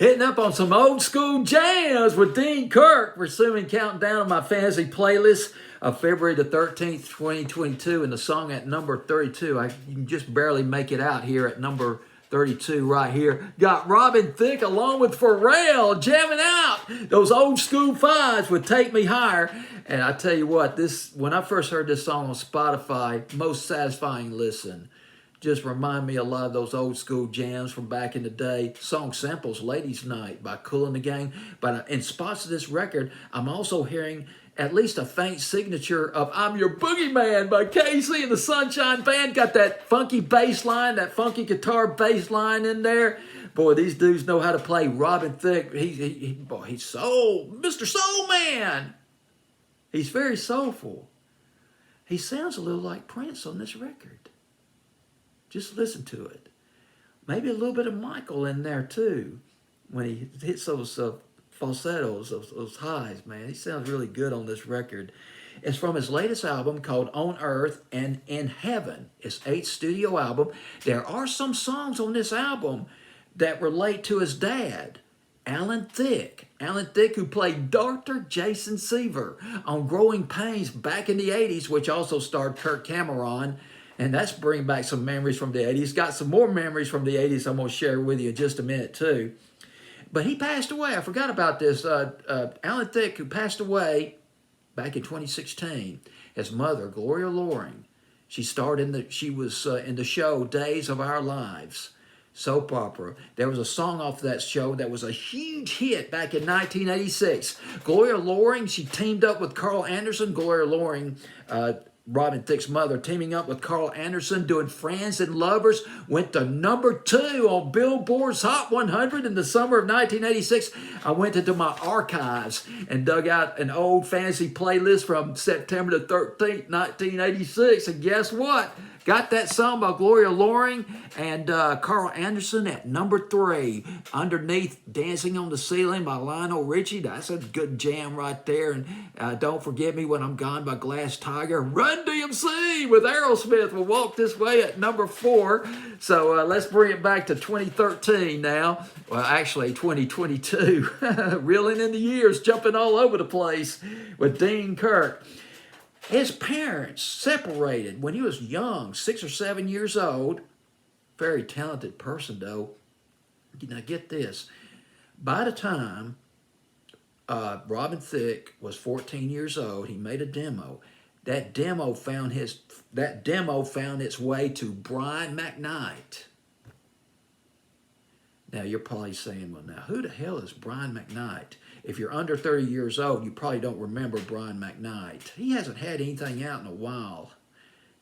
Hitting up on some old school jams with Dean Kirk. We're soon counting down on my fantasy playlist of February the 13th, 2022, and the song at number 32. You can just barely make it out here at number 32 right here. Got Robin Thicke along with Pharrell jamming out those old school fives with Take Me Higher. And I tell you what, when I first heard this song on Spotify, most satisfying listen. Just remind me a lot of those old school jams from back in the day. Song samples, Ladies Night by Kool and the Gang. But in spots of this record, I'm also hearing at least a faint signature of I'm Your Boogeyman by Casey and the Sunshine Band. Got that funky bass line, that funky guitar bass line in there. Boy, these dudes know how to play. Robin Thicke, he's Mr. Soul Man. He's very soulful. He sounds a little like Prince on this record. Just listen to it. Maybe a little bit of Michael in there too. When he hits those falsettos, those highs, man. He sounds really good on this record. It's from his latest album called On Earth and in Heaven. It's 8th studio album. There are some songs on this album that relate to his dad, Alan Thicke. Alan Thicke, who played Dr. Jason Seaver on Growing Pains back in the 80s, which also starred Kirk Cameron. And that's bringing back some memories from the 80s. Got some more memories from the 80s I'm going to share with you in just a minute, too. But he passed away. I forgot about this. Alan Thicke, who passed away back in 2016. His mother, Gloria Loring, she was in the show Days of Our Lives, soap opera. There was a song off that show that was a huge hit back in 1986. Gloria Loring, she teamed up with Carl Anderson. Gloria Loring, Robin Thicke's mother, teaming up with Carl Anderson, doing Friends and Lovers, went to number 2 on Billboard's Hot 100 in the summer of 1986. I went into my archives and dug out an old fantasy playlist from September the 13th, 1986, and guess what? Got that song by Gloria Loring and Carl Anderson at number 3. Underneath, Dancing on the Ceiling by Lionel Richie. That's a good jam right there. And Don't Forget Me When I'm Gone by Glass Tiger. Run DMC with Aerosmith will walk this way at number 4. So let's bring it back to 2013 now. Well, actually 2022. Reeling in the years, jumping all over the place with Dean Kirk. His parents separated when he was young, 6 or 7 years old. Very talented person, though. Now get this. By the time Robin Thicke was 14 years old, he made a demo. That demo found its way to Brian McKnight. Now you're probably saying, well, now who the hell is Brian McKnight? If you're under 30 years old, you probably don't remember Brian McKnight. He hasn't had anything out in a while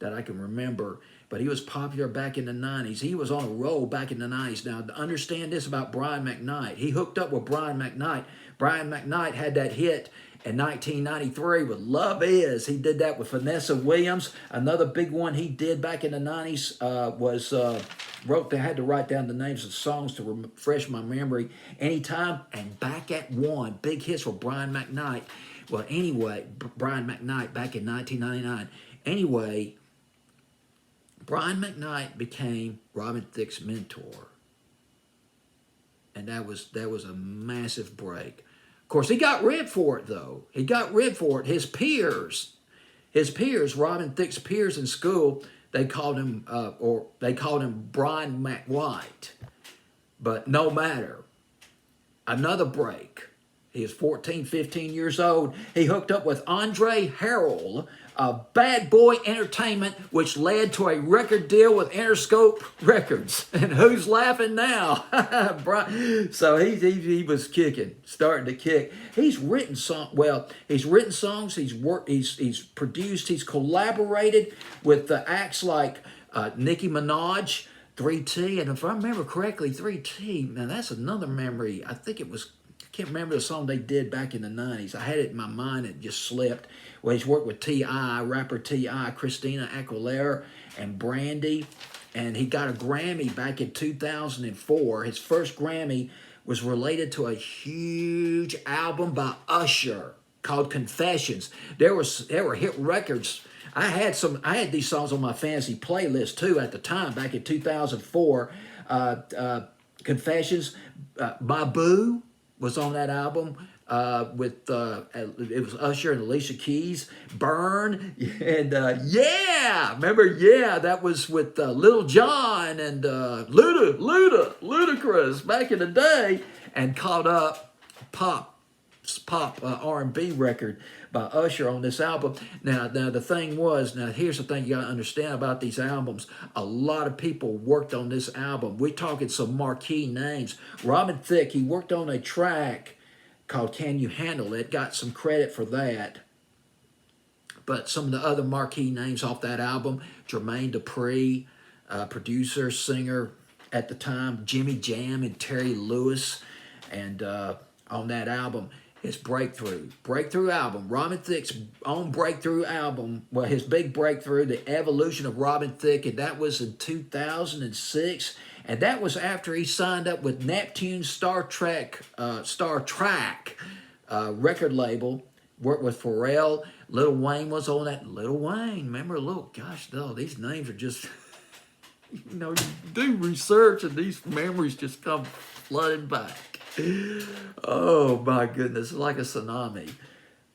that I can remember, but he was popular back in the 90s. He was on a roll back in the 90s. Now, to understand this about Brian McKnight, he hooked up with Brian McKnight. Brian McKnight had that hit in 1993 with Love Is. He did that with Vanessa Williams. Another big one he did back in the 90s I had to write down the names of songs to refresh my memory. Anytime and Back at One. Big hits for Brian McKnight. Well, anyway, Brian McKnight back in 1999. Anyway, Brian McKnight became Robin Thicke's mentor. And that was a massive break. Of course, he got ribbed for it, though. He got ribbed for it. His peers, Robin Thicke's peers in school, they called him Brian McWhite. But no matter. Another break. He was 14, 15 years old. He hooked up with Andre Harrell of Bad Boy Entertainment, which led to a record deal with Interscope Records. And who's laughing now? So he was kicking, starting to kick. He's written songs. He's produced. He's collaborated with the acts like Nicki Minaj, 3T, and if I remember correctly, 3T. Now that's another memory. I think it was. Can't remember the song they did back in the 90s. I had it in my mind, it just slipped. Well, he's worked with T.I., rapper T.I., Christina Aguilera, and Brandy. And he got a Grammy back in 2004. His first Grammy was related to a huge album by Usher called Confessions. There were hit records. I had these songs on my fantasy playlist too at the time, back in 2004. Confessions, Babu was on that album with it was Usher and Alicia Keys. Burn and yeah, remember? Yeah, that was with Little John and Ludacris back in the day, and Caught Up, pop R&B record by Usher on this album. Now the thing was, now here's the thing you got to understand about these albums. A lot of people worked on this album. We're talking some marquee names. Robin Thicke, he worked on a track called Can You Handle It, got some credit for that. But some of the other marquee names off that album, Jermaine Dupri, producer, singer at the time, Jimmy Jam and Terry Lewis, and on that album, his breakthrough album, Robin Thicke's own breakthrough album, well, his big breakthrough, The Evolution of Robin Thicke, and that was in 2006, and that was after he signed up with Neptune's Star Trek record label, worked with Pharrell. Lil Wayne was on that. Lil Wayne, remember, gosh, no, these names are just, you do research and these memories just come flooding back. Oh my goodness, like a tsunami.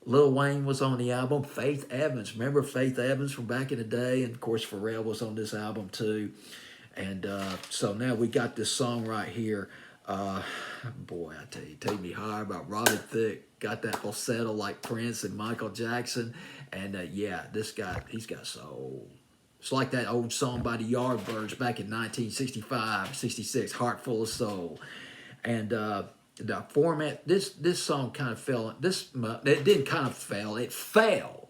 Lil Wayne was on the album. Faith Evans, remember Faith Evans from back in the day? And of course Pharrell was on this album too. And so now we got this song right here. Boy, I tell you, Take Me Higher about Robin Thicke. Got that falsetto like Prince and Michael Jackson. And yeah, this guy, he's got soul. It's like that old song by the Yardbirds back in 1965, 66, Heart Full of Soul. And the format, this song kind of fell, it didn't kind of fail, it fell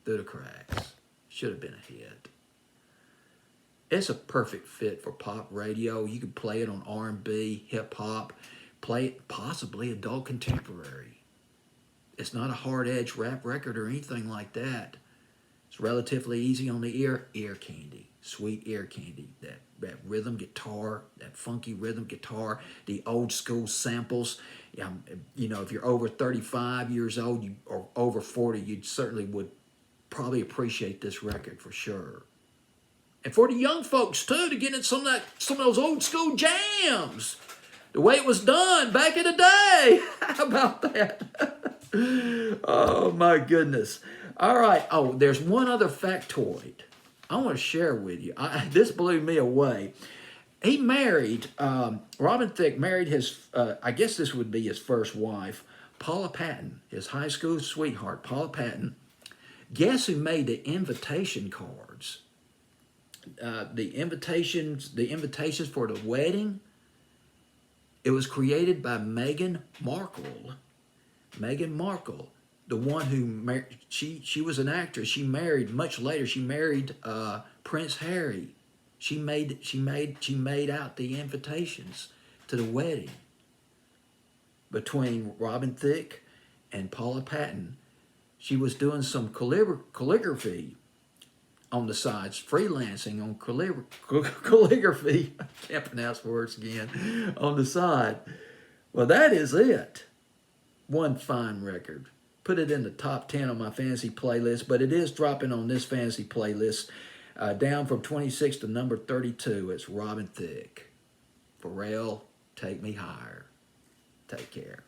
through the cracks. Should have been a hit. It's a perfect fit for pop radio. You can play it on R&B, hip hop, play it possibly adult contemporary. It's not a hard edge rap record or anything like that. It's relatively easy on the ear candy, sweet ear candy. That rhythm guitar, that funky rhythm guitar, the old school samples. If you're over 35 years old or over 40, you certainly would probably appreciate this record for sure. And for the young folks too, to get in some of those old school jams, the way it was done back in the day. How about that? Oh my goodness. All right. Oh, there's one other factoid I want to share with you. This blew me away. He married, Robin Thicke married his, I guess this would be his first wife, Paula Patton, his high school sweetheart, Paula Patton. Guess who made the invitation cards? The invitations for the wedding, it was created by Meghan Markle. Meghan Markle, the one who she was an actress. She married much later. She married Prince Harry. She made out the invitations to the wedding between Robin Thicke and Paula Patton. She was doing some calligraphy on the sides, freelancing on calligraphy. I can't pronounce words again. On the side. Well, that is it. One fine record. Put it in the top 10 on my fantasy playlist, but it is dropping on this fantasy playlist. Down from 26 to number 32. It's Robin Thicke. Pharrell, Take Me Higher. Take care.